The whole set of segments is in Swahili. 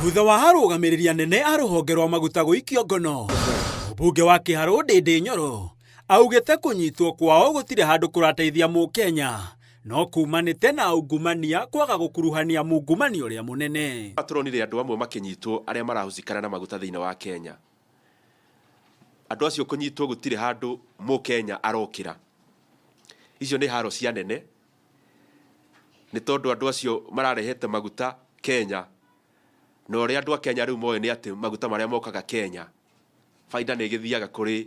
Thutha wa arũgamĩrĩri nene a rũhonge rwa maguta gũikio ngono, mũmbunge wa Kĩharũ Ndindi Nyoro augĩte kũnyitwo kwao gũtirĩ handũ kũrateithia Mũkenya, no kumanĩte na ungumania kwaga gũkuruhania mungumania ũrĩa mũnene. Tũronire andũ amwe makĩnyitwo arĩa marahũcikana na maguta thĩinĩ wa Kenya. Andũ acio kũnyitwo gũtirĩ handũ Mũkenya arokĩra. Icio nĩ haro cia nene, nĩ tondũ andũ acio mararehete maguta Kenya. Na ũrĩa andũ a Kenya rĩu moĩ nĩ atĩ maguta marĩa mokaga Kenya, faida nĩ ĩgĩthiaga kũrĩ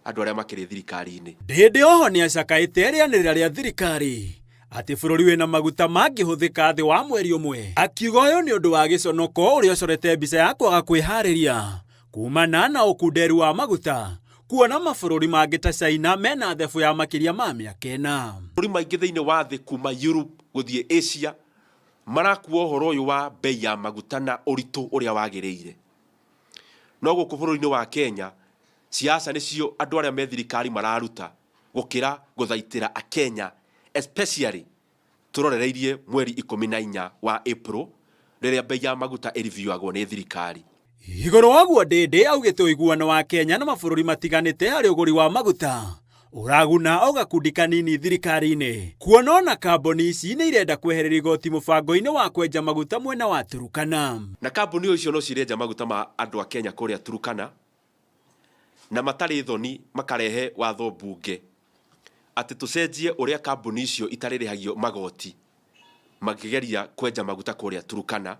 andũ arĩa makĩrĩ thirikari-inĩ. Ndindi oho nĩ acakaĩte rĩanĩrĩra rĩa thirikari atĩ bũrũri wĩna maguta mangĩhũthĩka thĩ wa mweri ũmwe. Akiuga ũyũ nĩ ũndũ wa gĩconoko ũrĩa ũcorete mbica ya kwaga kwĩharĩria kumana na ũkunderu wa maguta, kuona mabũrũri mangĩ ta China mena thebu ya makĩria ma mĩaka 4. Bũrũri maingĩ thĩinĩ wa thĩ kuma Europe gũthiĩ Asia marakuo ũhoro ũyũ wa bei ya maguta na ũritũ ũrĩa wagĩrĩire. No gũkũ bũrũri-inĩ wa Kenya, siasa nĩcio andũ arĩa me thirikari mararuta gũkĩra gũthaitĩra a Kenya, especially tũrorereirie mweri 14 wa April rĩrĩa bei ya maguta ĩriviewagwo nĩ thirikari. Igũrũ waguo Ndindi augĩte ũiguano wa Kenya na mabũrũri matiganĩte harĩ ũgũri wa maguta ũraguna o gakundi kanini thirikari-inĩ, kuona ona kambuni ici nĩ irenda kwehereria igoti mũbango-inĩ wa kwenja maguta mwena wa Turkana. Na kambuni icio no cirenja maguta ma andũ a Kenya kũrĩa Turkana, na matarĩ thoni makarehe watho mbunge atĩ tũcenjie ũrĩa kambuni icio itarĩrĩhagio magoti makĩgeria kwenja maguta kũrĩa Turkana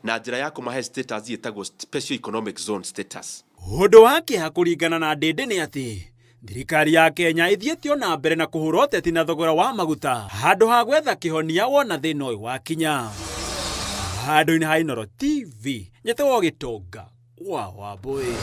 na njĩra ya kũmahe status yĩtagwo special economic zone status. Ũndũ wa kĩeha kũringana na Ndindi nĩ atĩ thirikari ya Kenya ithiĩte ona mbere na kũhũra ũteti na thogora wa maguta handũ ha gwetha kĩhonia wona thĩna ũyũ wakinya. Handũ-inĩ ha Inooro TV, Nyetwo Gĩtonga wa Wambũi.